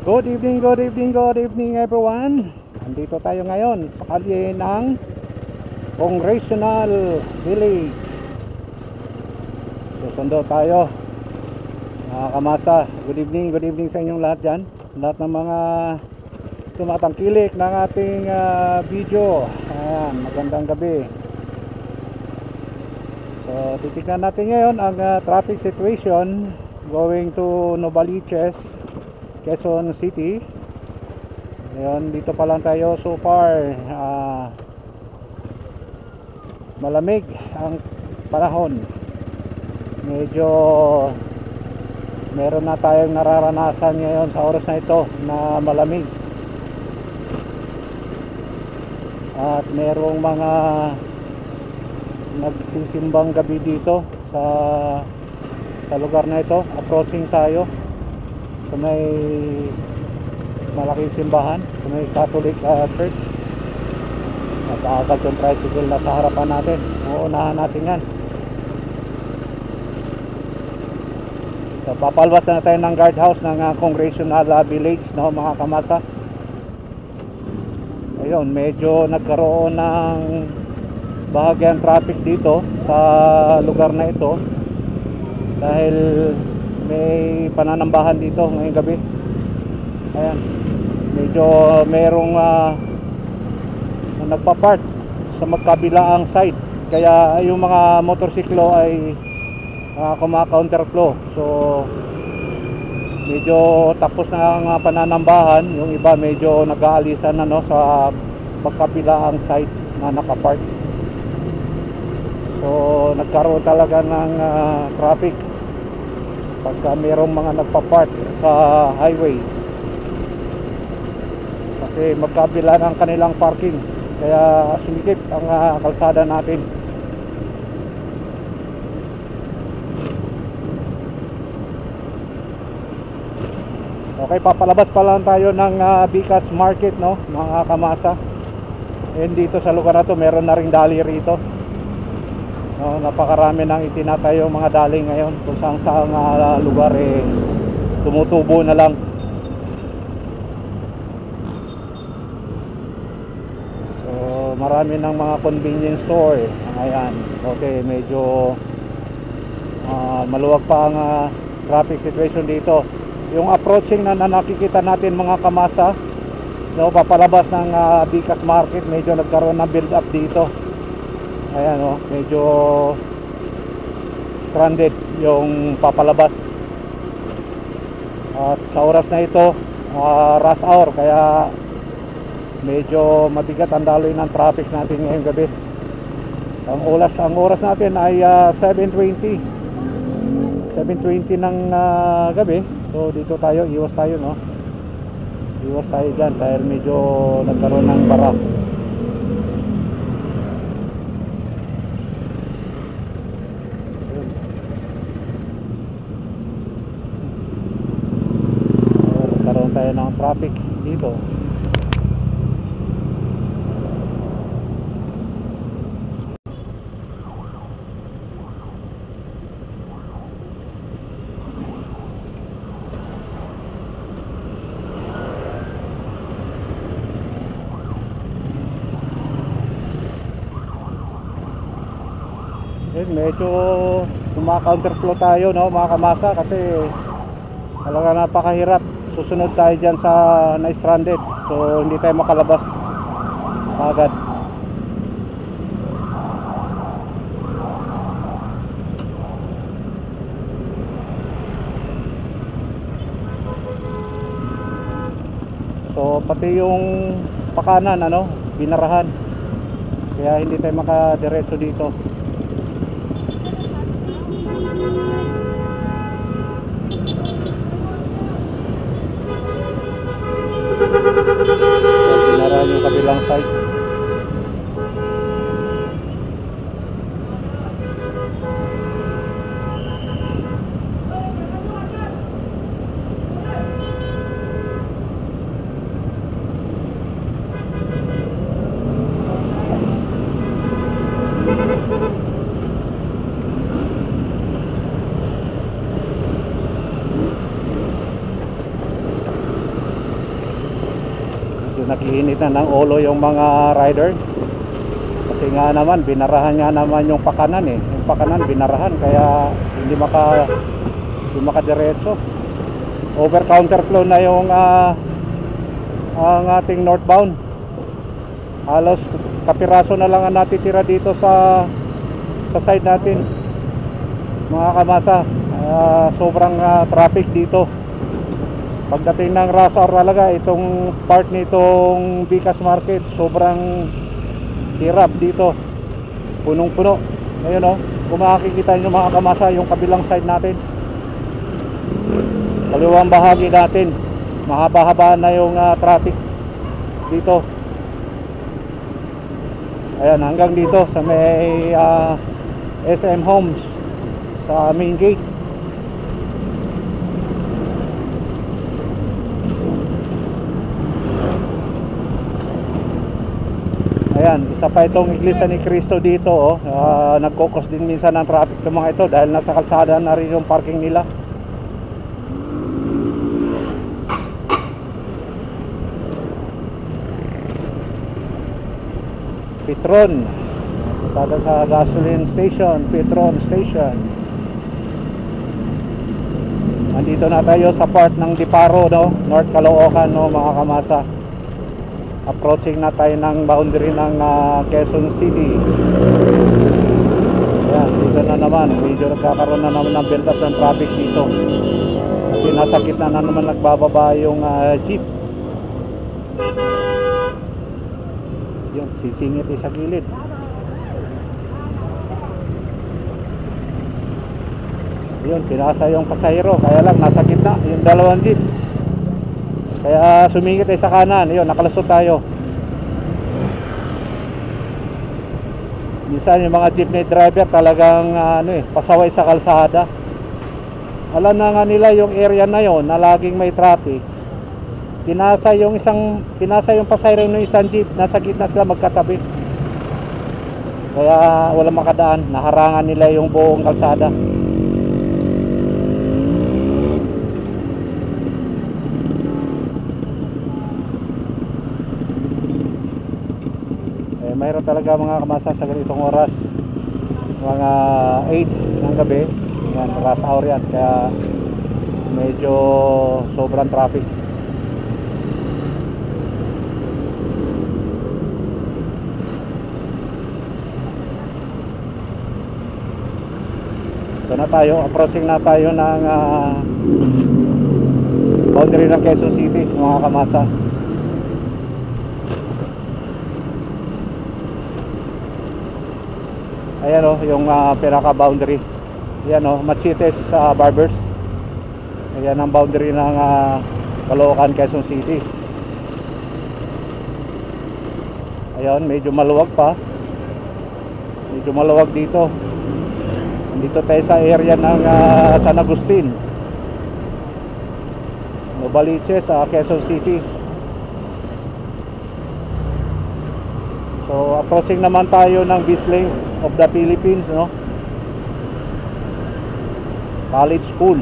Good evening, good evening, good evening everyone. Nandito tayo ngayon sa kalye ng Congressional Village. Susundo tayo mga kamasa. Good evening sa inyong lahat dyan. Lahat ng mga tumatangkilik ng ating video. Ayan, magandang gabi. So titignan natin ngayon ang traffic situation going to Novaliches, Quezon City. Ngayon, dito pa lang tayo so far. Malamig ang panahon. Medyo meron na tayong nararanasan ngayon sa oras na ito na malamig. At merong mga nagsisimbang gabi dito sa lugar na ito. Approaching tayo sa may malaking simbahan, sa may Catholic Church. At agad yung tricycle na sa harapan natin. Uunahan natin yan. So, papalwas na tayo ng guardhouse ng Congressional Village, no, mga kamasa. Ayun, medyo nagkaroon ng bahagyang traffic dito sa lugar na ito dahil may pananambahan dito ngayong gabi. Ayan, medyo merong nagpa-park sa magkabilaang side, kaya yung mga motorsiklo ay kumaka-counterflow. So medyo tapos na ang pananambahan, yung iba medyo nag-aalisan na, no, sa magkabilaang side na nakapark. So nagkaroon talaga ng traffic pagka mayroong mga nagpa-park sa highway kasi magkabila ng kanilang parking, kaya sumikip ang kalsada natin. Okay, papalabas pa lang tayo ng Bicas Market, no, mga kamasa. And dito sa lugar na to meron na ring dali rito, no, napakarami nang itinatayo mga dali ngayon kung saan lugar tumutubo na lang. So marami ng mga convenience store. Ayan, okay, medyo maluwag pa ang traffic situation dito. Yung approaching na nakikita natin mga kamasa, no, papalabas ng Bicas Market, medyo nagkaroon ng build up dito. Ayan, oh, medyo stranded yung papalabas. At sa oras na ito, rush hour, kaya medyo mabigat ang daloy ng traffic natin ngayong gabi. Ang oras natin ay 7:20 ng gabi. So dito tayo, iwas tayo, no? Iwas tayo dyan dahil medyo nagkaroon ng bara. Nagkaroon tayo ng traffic dito. Medyo kumaka-counterflow tayo, no, mga kamasa, kasi talaga napakahirap. Susunod tayo dyan sa na-stranded, so hindi tayo makalabas agad. So pati yung pakanan, ano, binarahan, kaya hindi tayo makadiretso dito. So binarahan yung kabilang side. Nag-iinit na ng ulo yung mga rider. Kasi nga naman, binarahan nga naman yung pakanan eh. Yung pakanan binarahan kaya hindi makadiretso. Over counterflow na yung ang ating northbound. Halos kapiraso na lang ang natitira dito sa side natin, mga kamasa. Sobrang traffic dito. Pagdating ng rush hour talaga, itong part nitong Bicas Market sobrang hirap dito, punong-puno. Ayun kung makikita nyo mga kamasa, yung kabilang side natin, kaliwang bahagi natin, mahaba-haba na yung traffic dito. Ayan, hanggang dito sa may SM Homes sa main gate. Ayan, isa pa itong Iglesia ni Cristo dito nagkokos din minsan ng traffic ng mga ito dahil nasa kalsada na rin yung parking nila. Petron, tada sa gasoline station, Petron station. Nandito na tayo sa part ng Diparo, North Caloocan, mga kamasa. Approaching na tayo ng boundary ng Quezon City. Ayan, dito na naman, medyo nagkakaroon na naman ng build up ng traffic dito. Kasi nasa gitna na naman nagbababa yung jeep. Yung sisingit sa gilid. Yun, pinasa yung pasahero, kaya lang nasa gitna yung dalawang jeep. Kaya sumingit sa kanan. Yun, nakalusot tayo. Minsan yung mga jeepney driver talagang pasaway sa kalsada. Alam na nga nila yung area na yon na laging may traffic. Pinasa yung pasahero ng isang jeep, nasa gitna sila magkatabi. Kaya walang makadaan, naharangan nila yung buong kalsada. Mayroon talaga mga kamasa sa ganitong oras, mga 8 ng gabi. Yan, rush hour yan, kaya medyo sobrang traffic. Ito na tayo, approaching na tayo ng boundary ng Quezon City, mga kamasa. Ayan yung pinaka boundary. Ayan Machites Barbers. Ayan ang boundary ng Caloocan, Quezon City. Ayan, medyo maluwag pa. Medyo maluwag dito. Dito tayo sa area ng San Agustin, Novaliches, Quezon City. So approaching naman tayo ng Bisling of the Philippines, College School.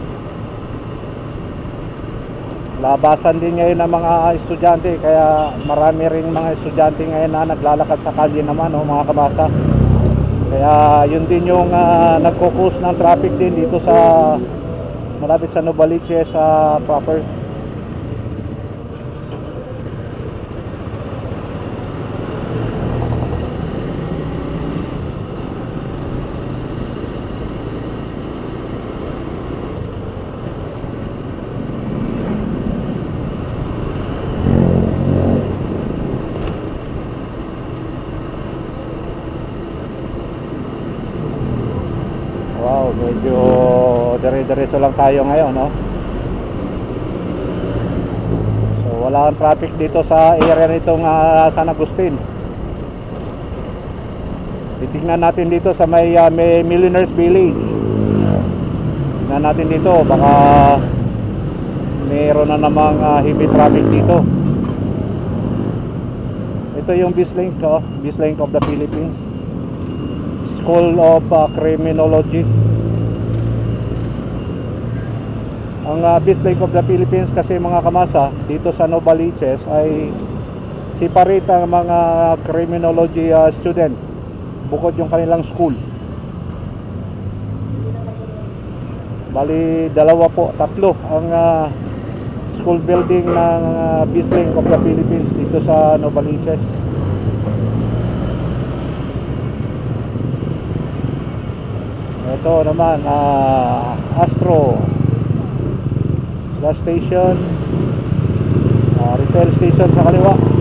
Labasan din ngayon ng mga estudyante, kaya marami ring mga estudyante ngayon na naglalakad sa kalye naman, mga kabasa. Kaya yun din yung nagko-cause ng traffic din dito sa malapit sa Novaliches proper. Wow, medyo dire-diretso lang tayo ngayon, So wala kang traffic dito sa area nitong San Agustin. Titingnan natin dito sa may Millionaires Village. Tingnan natin dito, baka mayroon na namang heavy traffic dito. Ito yung BizLink, BizLink of the Philippines, School of Criminology. Ang BizLink of the Philippines kasi, mga kamasa, dito sa Novaliches ay separate ang mga criminology student bukod yung kanilang school. Bali tatlo ang school building ng Bisling of the Philippines dito sa Novaliches. Ito naman Astro gas station, retail station sa kaliwa.